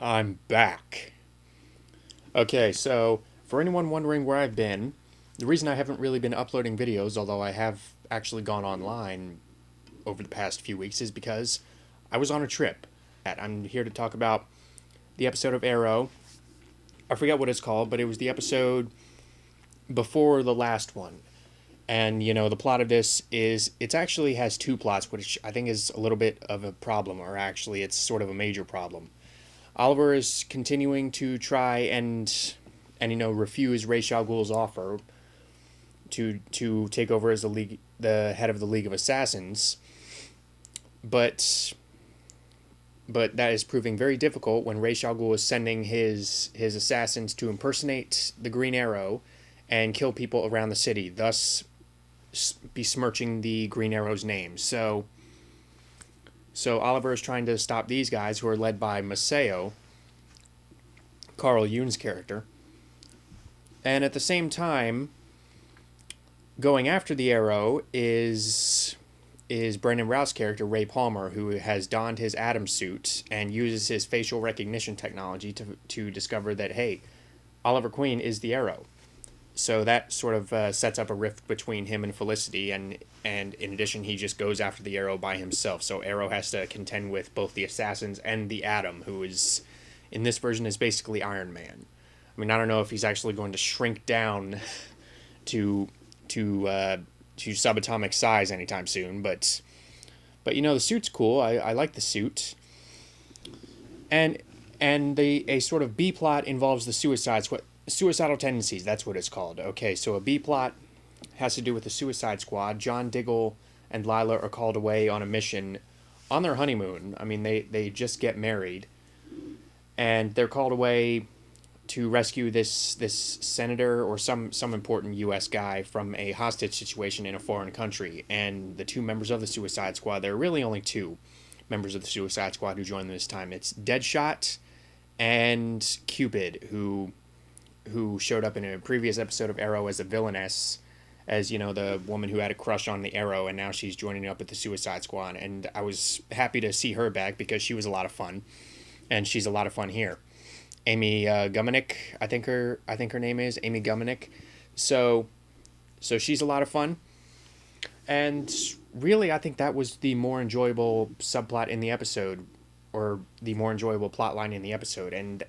I'm back. Okay, so for anyone wondering where I've been, the reason I haven't really been uploading videos, although I have actually gone online over the past few weeks, is because I was on a trip. I'm here to talk about the episode of Arrow. I forget what it's called, but it was the episode before the last one. And, the plot of this is it actually has two plots, which I think is a little bit of a problem, or actually, it's sort of a major problem. Oliver is continuing to try and refuse Ra's al Ghul's offer to take over as the head of the League of Assassins, but that is proving very difficult when Ra's al Ghul is sending his assassins to impersonate the Green Arrow and kill people around the city, thus besmirching the Green Arrow's name. So Oliver is trying to stop these guys, who are led by Maceo, Carl Yoon's character, and at the same time, going after the Arrow is Brandon Routh's character, Ray Palmer, who has donned his Atom suit and uses his facial recognition technology to discover that, hey, Oliver Queen is the Arrow. So that sort of sets up a rift between him and Felicity, and in addition, he just goes after the Arrow by himself. So Arrow has to contend with both the Assassins and the Atom, who is, in this version, is basically Iron Man. I mean, I don't know if he's actually going to shrink down to subatomic size anytime soon, but the suit's cool. I like the suit, and a sort of B plot involves the Suicidal Tendencies, that's what it's called. Okay, so a B plot has to do with the Suicide Squad. John, Diggle, and Lyla are called away on a mission on their honeymoon. I mean, they just get married, and they're called away to rescue this senator or some important U.S. guy from a hostage situation in a foreign country. And the two members of the Suicide Squad, there are really only two members of the Suicide Squad who join them this time. It's Deadshot and Cupid, who showed up in a previous episode of Arrow as a villainess, as the woman who had a crush on the Arrow, and now she's joining up with the Suicide Squad. And I was happy to see her back because she was a lot of fun, and she's a lot of fun here. Amy Gumenick, I think her name is Amy Gumenick. So she's a lot of fun, and really I think that was the more enjoyable subplot in the episode, or the more enjoyable plot line in the episode. And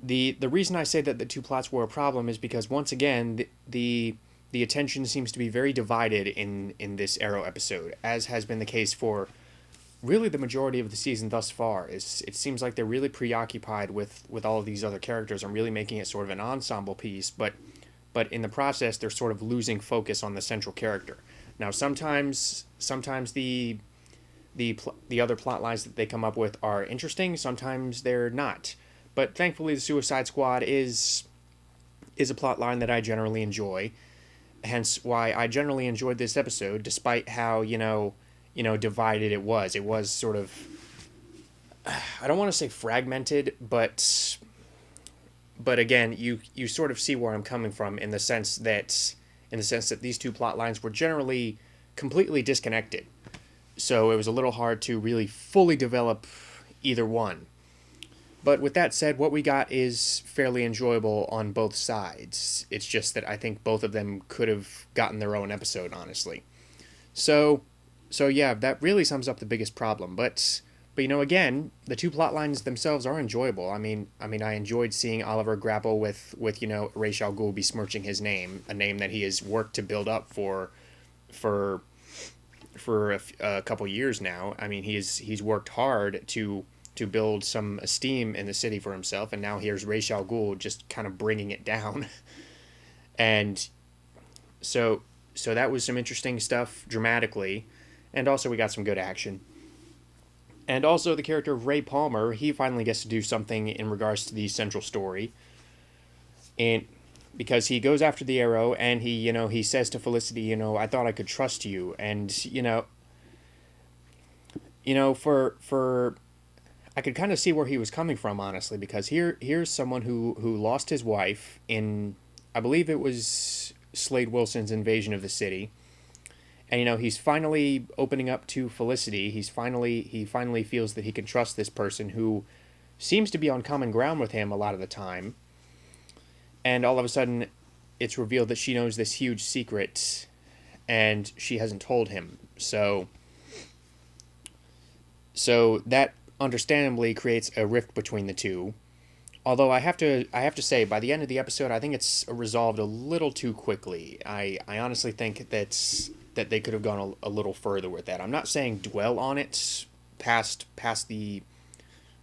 the reason I say that the two plots were a problem is because, once again, the attention seems to be very divided in this Arrow episode, as has been the case for really the majority of the season thus far. It seems like they're really preoccupied with all of these other characters and really making it sort of an ensemble piece, but in the process they're sort of losing focus on the central character. Now sometimes the other plot lines that they come up with are interesting, sometimes they're not. But thankfully the Suicide Squad is a plot line that I generally enjoy, hence why I generally enjoyed this episode, despite how divided it was. It was sort of, I don't want to say fragmented, but again, you sort of see where I'm coming from, in the sense that these two plot lines were generally completely disconnected. So it was a little hard to really fully develop either one. But with that said, what we got is fairly enjoyable on both sides. It's just that I think both of them could have gotten their own episode, honestly. So yeah, that really sums up the biggest problem. But again, the two plot lines themselves are enjoyable. I mean, I enjoyed seeing Oliver grapple with Ra's al Ghul besmirching his name, a name that he has worked to build up for a couple years now. I mean, he's worked hard to build some esteem in the city for himself, and now here's Ra's al Ghul just kind of bringing it down. And so that was some interesting stuff dramatically. And also we got some good action. And also the character of Ray Palmer, he finally gets to do something in regards to the central story. And because he goes after the Arrow, and he says to Felicity, I thought I could trust you. And, for I could kind of see where he was coming from, honestly, because here's someone who lost his wife in, I believe it was Slade Wilson's invasion of the city. And he's finally opening up to Felicity. He finally feels that he can trust this person who seems to be on common ground with him a lot of the time, and all of a sudden it's revealed that she knows this huge secret and she hasn't told him. So that understandably creates a rift between the two. Although I have to say, by the end of the episode, I think it's resolved a little too quickly. I honestly think that they could have gone a little further with that. I'm not saying dwell on it past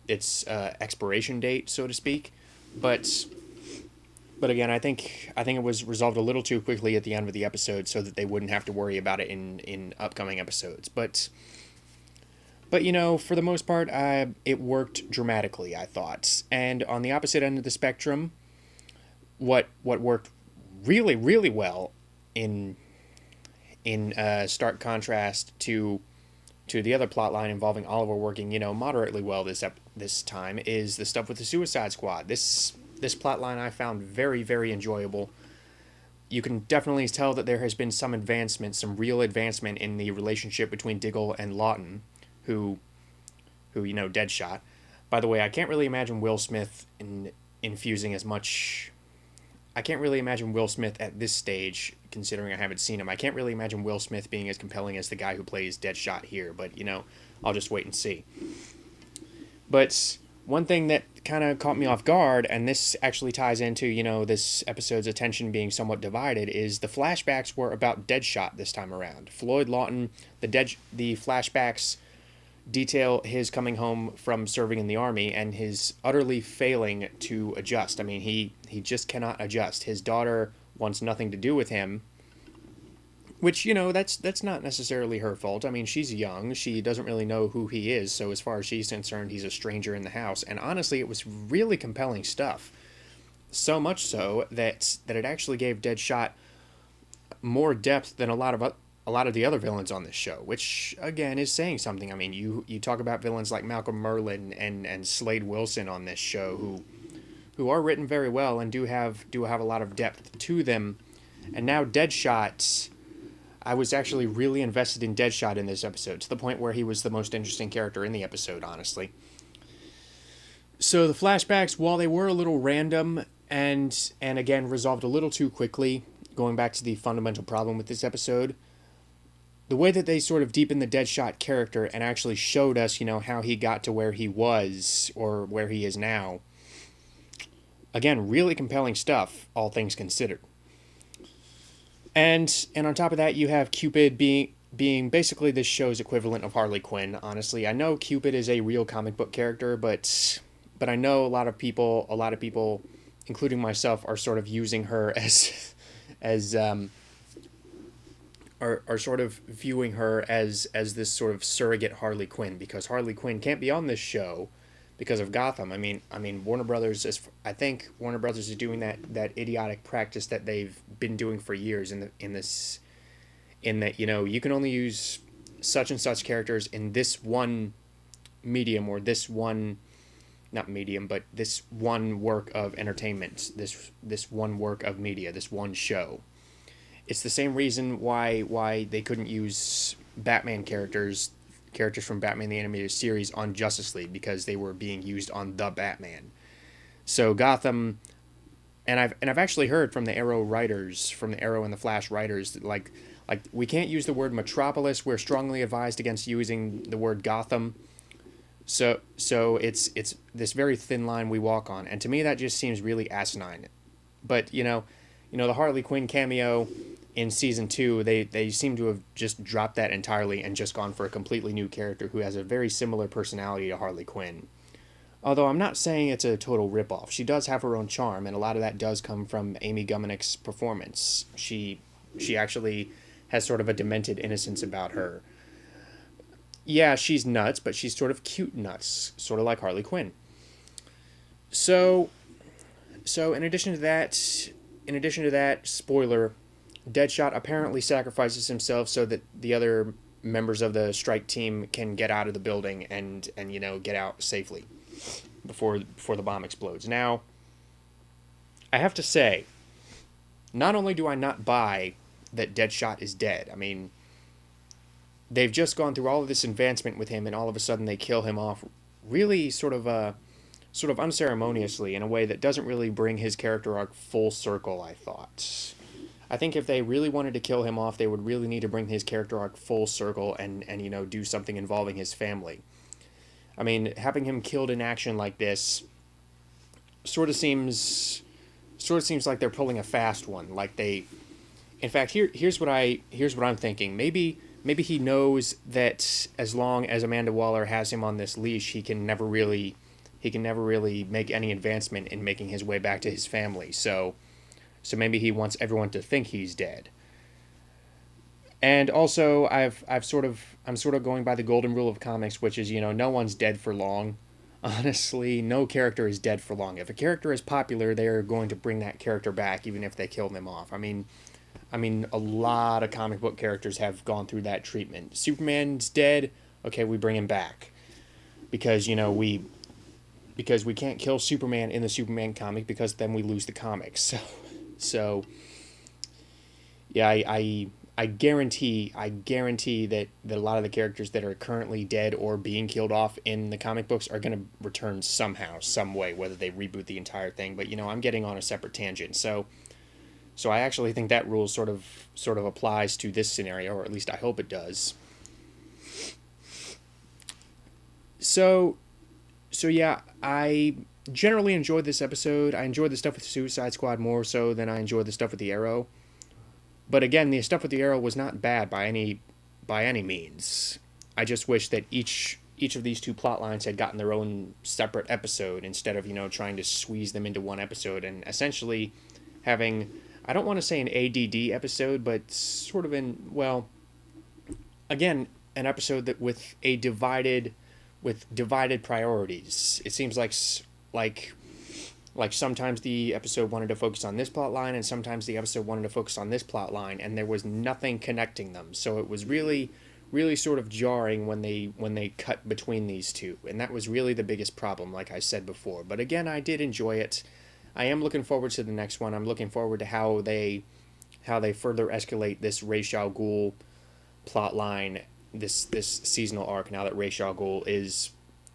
its expiration date, so to speak, but again, I think it was resolved a little too quickly at the end of the episode, so that they wouldn't have to worry about it in upcoming episodes. But for the most part, it worked dramatically, I thought. And on the opposite end of the spectrum, what worked really, really well in stark contrast to the other plot line involving Oliver working, moderately well this time, is the stuff with the Suicide Squad. This plot line I found very, very enjoyable. You can definitely tell that there has been some advancement, some real advancement in the relationship between Diggle and Lawton, who Deadshot. By the way, I can't really imagine Will Smith infusing as much. I can't really imagine Will Smith at this stage, considering I haven't seen him. I can't really imagine Will Smith being as compelling as the guy who plays Deadshot here, but I'll just wait and see. But one thing that kind of caught me off guard, and this actually ties into, this episode's attention being somewhat divided, is the flashbacks were about Deadshot this time around. Floyd Lawton, the flashbacks detail his coming home from serving in the Army and his utterly failing to adjust. I mean, he just cannot adjust. His daughter wants nothing to do with him, which, that's not necessarily her fault. I mean, she's young. She doesn't really know who he is, so as far as she's concerned, he's a stranger in the house. And honestly, it was really compelling stuff. So much so that it actually gave Deadshot more depth than a lot of the other villains on this show, which again is saying something. I mean, you talk about villains like Malcolm Merlyn and Slade Wilson on this show, who are written very well and do have a lot of depth to them. And now Deadshot, I was actually really invested in Deadshot in this episode, to the point where he was the most interesting character in the episode, honestly. So the flashbacks, while they were a little random and again resolved a little too quickly, going back to the fundamental problem with this episode, the way that they sort of deepened the Deadshot character and actually showed us, how he got to where he was or where he is now, again, really compelling stuff, all things considered. And on top of that, you have Cupid being basically this show's equivalent of Harley Quinn. Honestly, I know Cupid is a real comic book character, but I know a lot of people, including myself, are sort of using her are sort of viewing her as this sort of surrogate Harley Quinn, because Harley Quinn can't be on this show because of Gotham. I mean Warner Brothers I think Warner Brothers is doing that idiotic practice that they've been doing for years in that you can only use such and such characters in this one medium, or this one, not medium, but this one work of entertainment, this one work of media, this one show. It's the same reason why they couldn't use Batman characters from Batman the Animated Series on Justice League, because they were being used on the Batman. So Gotham, and I've actually heard from the Arrow writers, from the Arrow and the Flash writers, like we can't use the word Metropolis. We're strongly advised against using the word Gotham. So it's this very thin line we walk on, and to me that just seems really asinine. But the Harley Quinn cameo in season 2, they seem to have just dropped that entirely and just gone for a completely new character who has a very similar personality to Harley Quinn. Although I'm not saying it's a total ripoff. She does have her own charm, and a lot of that does come from Amy Gumenick's performance. She actually has sort of a demented innocence about her. Yeah, she's nuts, but she's sort of cute nuts, sort of like Harley Quinn. So in addition to that, spoiler, Deadshot apparently sacrifices himself so that the other members of the strike team can get out of the building and get out safely before the bomb explodes. Now, I have to say, not only do I not buy that Deadshot is dead, I mean, they've just gone through all of this advancement with him, and all of a sudden they kill him off really sort of sort of unceremoniously in a way that doesn't really bring his character arc full circle, I thought. I think if they really wanted to kill him off, they would really need to bring his character arc full circle and do something involving his family. I mean, having him killed in action like this sort of seems like they're pulling a fast one. Like they, in fact, here's what I'm thinking. Maybe he knows that as long as Amanda Waller has him on this leash, he can never really make any advancement in making his way back to his family. So maybe he wants everyone to think he's dead. And also, I'm sort of going by the golden rule of comics, which is, no one's dead for long. Honestly, no character is dead for long. If a character is popular, they're going to bring that character back, even if they kill them off. I mean, a lot of comic book characters have gone through that treatment. Superman's dead, okay, we bring him back because we can't kill Superman in the Superman comic because then we lose the comic. So yeah, I guarantee that a lot of the characters that are currently dead or being killed off in the comic books are going to return somehow, some way, whether they reboot the entire thing. But I'm getting on a separate tangent. So I actually think that rule sort of applies to this scenario, or at least I hope it does. So yeah, I generally enjoyed this episode. I enjoyed the stuff with Suicide Squad more so than I enjoyed the stuff with the Arrow. But again, the stuff with the Arrow was not bad by any means. I just wish that each of these two plot lines had gotten their own separate episode instead of trying to squeeze them into one episode and essentially having, I don't want to say an ADD episode, but sort of again, an episode that with divided priorities. It seems like sometimes the episode wanted to focus on this plot line and sometimes the episode wanted to focus on this plot line, and there was nothing connecting them. So it was really sort of jarring when they cut between these two, and that was really the biggest problem, like I said before. But again, I did enjoy it. I am looking forward to the next one. I'm looking forward to how they further escalate this Ra's al Ghul plot line, this seasonal arc, now that Ra's al Ghul is,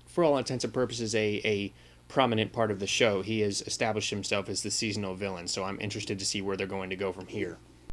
for all intents and purposes, a prominent part of the show. He has established himself as the seasonal villain, so I'm interested to see where they're going to go from here.